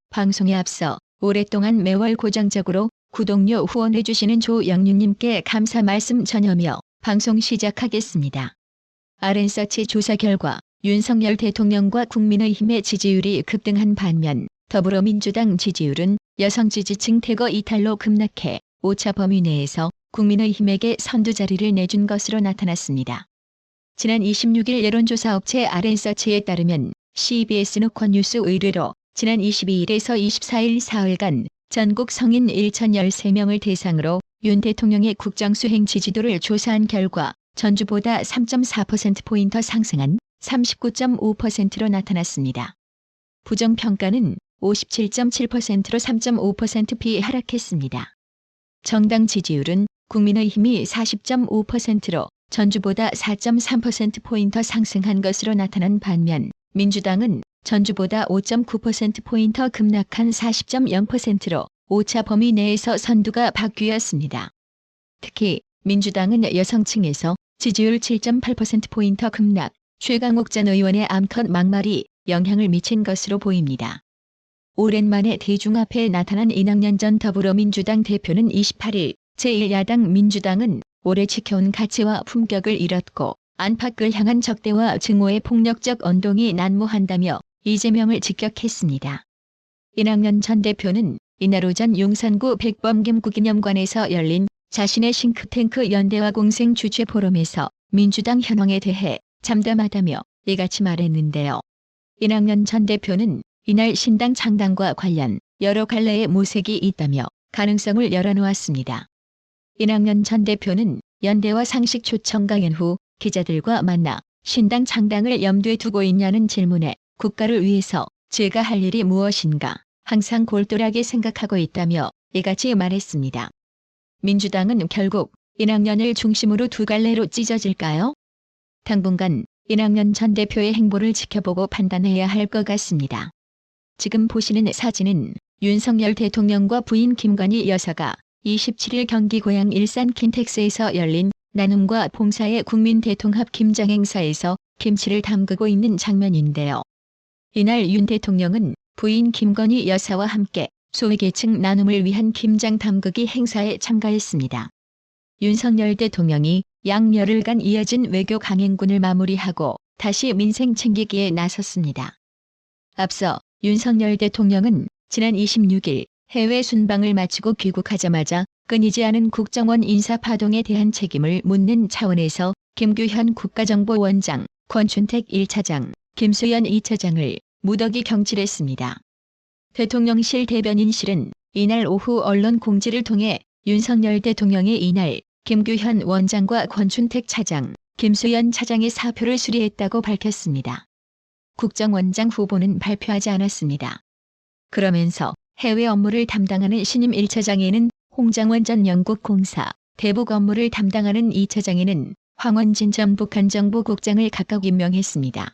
방송에 앞서 오랫동안 매월 고정적으로 구독료 후원해주시는 조영윤님께 감사 말씀 전하며 방송 시작하겠습니다. RN서치 조사 결과 윤석열 대통령과 국민의힘의 지지율이 급등한 반면 더불어민주당 지지율은 여성 지지층 대거 이탈로 급락해 오차 범위 내에서 국민의힘에게 선두 자리를 내준 것으로 나타났습니다. 지난 26일 여론조사 업체 RN서치에 따르면 CBS 노컷뉴스 의뢰로 지난 22일에서 24일 사흘간 전국 성인 1,013명을 대상으로 윤 대통령의 국정수행 지지도를 조사한 결과 전주보다 3.4%포인트 상승한 39.5%로 나타났습니다. 부정평가는 57.7%로 3.5%p 하락했습니다. 정당 지지율은 국민의힘이 40.5%로 전주보다 4.3%포인트 상승한 것으로 나타난 반면 민주당은 전주보다 5.9%포인트 급락한 40.0%로 오차 범위 내에서 선두가 바뀌었습니다. 특히 민주당은 여성층에서 지지율 7.8%포인트 급락, 최강욱 전 의원의 암컷 막말이 영향을 미친 것으로 보입니다. 오랜만에 대중 앞에 나타난 이낙연 전 더불어민주당 대표는 28일 제1야당 민주당은 오래 지켜온 가치와 품격을 잃었고 안팎을 향한 적대와 증오의 폭력적 언동이 난무한다며 이재명을 직격했습니다. 이낙연 전 대표는 이날 오전 용산구 백범김구기념관에서 열린 자신의 싱크탱크 연대와 공생 주최 포럼에서 민주당 현황에 대해 잠담하다며 이같이 말했는데요. 이낙연 전 대표는 이날 신당 창당과 관련 여러 갈래의 모색이 있다며 가능성을 열어놓았습니다. 이낙연 전 대표는 연대와 상식 초청 강연 후 기자들과 만나 신당 창당을 염두에 두고 있냐는 질문에 국가를 위해서 제가 할 일이 무엇인가 항상 골똘하게 생각하고 있다며 이같이 말했습니다. 민주당은 결국 이낙연을 중심으로 두 갈래로 찢어질까요? 당분간 이낙연 전 대표의 행보를 지켜보고 판단해야 할 것 같습니다. 지금 보시는 사진은 윤석열 대통령과 부인 김건희 여사가 27일 경기 고향 일산 킨텍스에서 열린 나눔과 봉사의 국민 대통합 김장 행사에서 김치를 담그고 있는 장면인데요. 이날 윤 대통령은 부인 김건희 여사와 함께 소외계층 나눔을 위한 김장 담그기 행사에 참가했습니다. 윤석열 대통령이 약 열흘간 이어진 외교 강행군을 마무리하고 다시 민생 챙기기에 나섰습니다. 앞서 윤석열 대통령은 지난 26일 해외 순방을 마치고 귀국하자마자 끊이지 않은 국정원 인사 파동에 대한 책임을 묻는 차원에서 김규현 국가정보원장, 권춘택 1차장, 김수현 2차장을 무더기 경질했습니다. 대통령실 대변인실은 이날 오후 언론 공지를 통해 윤석열 대통령이 이날 김규현 원장과 권춘택 차장, 김수현 차장의 사표를 수리했다고 밝혔습니다. 국정원장 후보는 발표하지 않았습니다. 그러면서 해외 업무를 담당하는 신임 1차장에는 홍장원 전 영국공사, 대북 업무를 담당하는 2차장에는 황원진 전 북한정보국장을 각각 임명했습니다.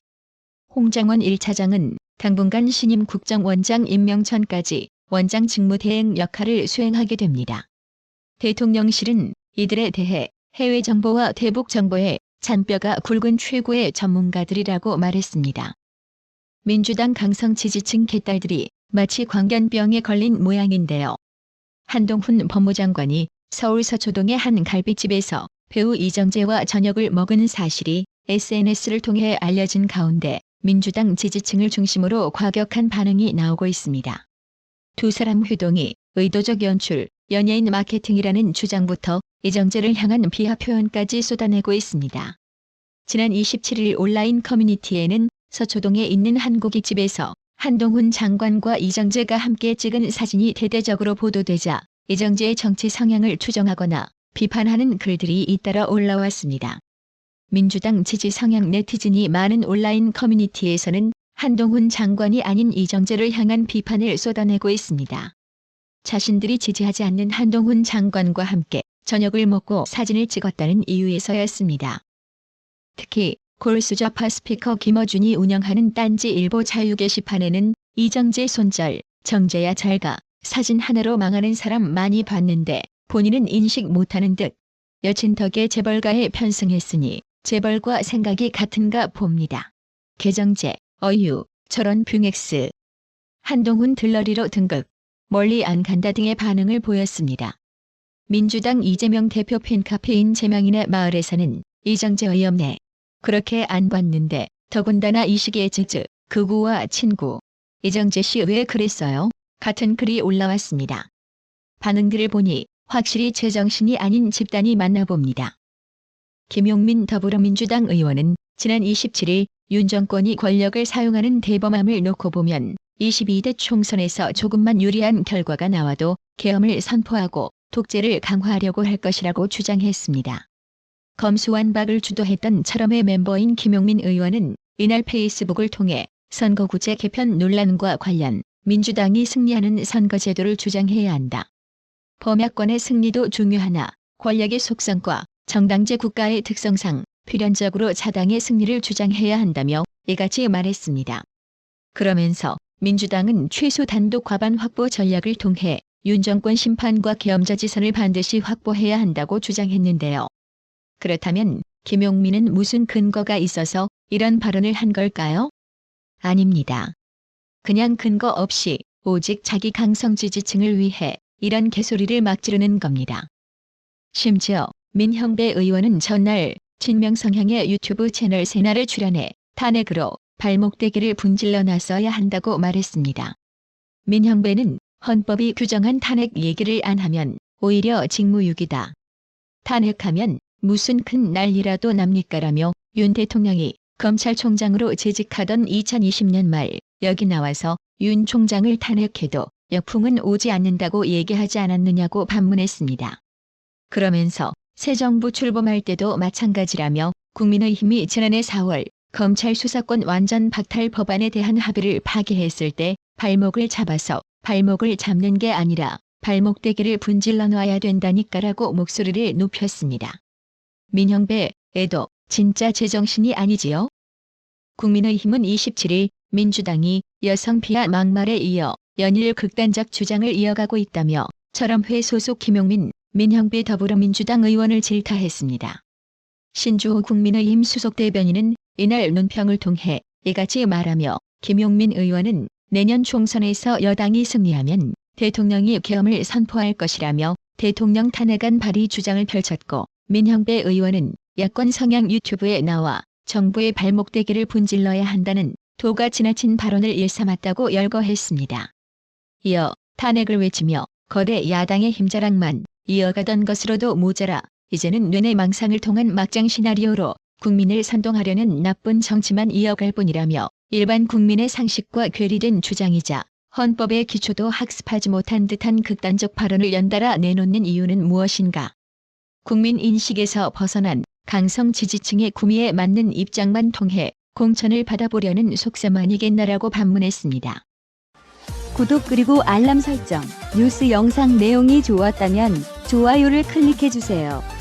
홍장원 1차장은 당분간 신임 국정원장 임명 전까지 원장 직무 대행 역할을 수행하게 됩니다. 대통령실은 이들에 대해 해외 정보와 대북 정보에 잔뼈가 굵은 최고의 전문가들이라고 말했습니다. 민주당 강성 지지층 개딸들이 마치 광견병에 걸린 모양인데요. 한동훈 법무장관이 서울 서초동의 한 갈비집에서 배우 이정재와 저녁을 먹은 사실이 SNS를 통해 알려진 가운데 민주당 지지층을 중심으로 과격한 반응이 나오고 있습니다. 두 사람 회동이 의도적 연출, 연예인 마케팅이라는 주장부터 이정재를 향한 비하 표현까지 쏟아내고 있습니다. 지난 27일 온라인 커뮤니티에는 서초동에 있는 한 고깃집에서 한동훈 장관과 이정재가 함께 찍은 사진이 대대적으로 보도되자 이정재의 정치 성향을 추정하거나 비판하는 글들이 잇따라 올라왔습니다. 민주당 지지 성향 네티즌이 많은 온라인 커뮤니티에서는 한동훈 장관이 아닌 이정재를 향한 비판을 쏟아내고 있습니다. 자신들이 지지하지 않는 한동훈 장관과 함께 저녁을 먹고 사진을 찍었다는 이유에서였습니다. 특히 골수좌파 스피커 김어준이 운영하는 딴지일보 자유 게시판에는 이정재 손절, 정재야 잘가, 사진 하나로 망하는 사람 많이 봤는데 본인은 인식 못하는 듯 여친 덕에 재벌가에 편승했으니 재벌과 생각이 같은가 봅니다. 개정제, 어유, 철원 뷰넥스, 한동훈 들러리로 등극, 멀리 안 간다 등의 반응을 보였습니다. 민주당 이재명 대표 팬카페인 재명인의 마을에서는 이정재 의원 네. 그렇게 안 봤는데 더군다나 이 시기에 극우와 친구. 이정재 씨 왜 그랬어요? 같은 글이 올라왔습니다. 반응들을 보니 확실히 제정신이 아닌 집단이 맞나 봅니다. 김용민 더불어민주당 의원은 지난 27일 윤 정권이 권력을 사용하는 대범함을 놓고 보면 22대 총선에서 조금만 유리한 결과가 나와도 계엄을 선포하고 독재를 강화하려고 할 것이라고 주장했습니다. 검수완박을 주도했던 철험의 멤버인 김용민 의원은 이날 페이스북을 통해 선거구제 개편 논란과 관련 민주당이 승리하는 선거제도를 주장해야 한다. 범야권의 승리도 중요하나 권력의 속성과 정당제 국가의 특성상 필연적으로 자당의 승리를 주장해야 한다며 이같이 말했습니다. 그러면서 민주당은 최소 단독 과반 확보 전략을 통해 윤 정권 심판과 계엄자 지선을 반드시 확보해야 한다고 주장했는데요. 그렇다면 김용민은 무슨 근거가 있어서 이런 발언을 한 걸까요? 아닙니다. 그냥 근거 없이 오직 자기 강성 지지층을 위해 이런 개소리를 막 지르는 겁니다. 심지어 민형배 의원은 전날 친명 성향의 유튜브 채널 세나를 출연해 탄핵으로 발목대기를 분질러 놨어야 한다고 말했습니다. 민형배는 헌법이 규정한 탄핵 얘기를 안 하면 오히려 직무유기다. 탄핵하면 무슨 큰 난리라도 납니까라며 윤 대통령이 검찰총장으로 재직하던 2020년 말 여기 나와서 윤 총장을 탄핵해도 역풍은 오지 않는다고 얘기하지 않았느냐고 반문했습니다. 그러면서 새 정부 출범할 때도 마찬가지라며 국민의힘이 지난해 4월 검찰 수사권 완전 박탈 법안에 대한 합의를 파기했을 때 발목을 잡아서 발목을 잡는 게 아니라 발목대기를 분질러 놔야 된다니까라고 목소리를 높였습니다. 민형배, 애도 진짜 제정신이 아니지요? 국민의힘은 27일 민주당이 여성 비하 막말에 이어 연일 극단적 주장을 이어가고 있다며 철험회 소속 김용민, 민형배 더불어민주당 의원을 질타했습니다. 신주호 국민의힘 수석 대변인은 이날 논평을 통해 이같이 말하며 김용민 의원은 내년 총선에서 여당이 승리하면 대통령이 계엄을 선포할 것이라며 대통령 탄핵안 발의 주장을 펼쳤고 민형배 의원은 야권 성향 유튜브에 나와 정부의 발목대기를 분질러야 한다는 도가 지나친 발언을 일삼았다고 열거했습니다. 이어 탄핵을 외치며 거대 야당의 힘자랑만 이어가던 것으로도 모자라 이제는 뇌내망상을 통한 막장 시나리오로 국민을 선동하려는 나쁜 정치만 이어갈 뿐이라며 일반 국민의 상식과 괴리된 주장이자 헌법의 기초도 학습하지 못한 듯한 극단적 발언을 연달아 내놓는 이유는 무엇인가? 국민 인식에서 벗어난 강성 지지층의 구미에 맞는 입장만 통해 공천을 받아보려는 속셈 아니겠나라고 반문했습니다. 구독 그리고 알람 설정, 뉴스 영상 내용이 좋았다면 좋아요를 클릭해주세요.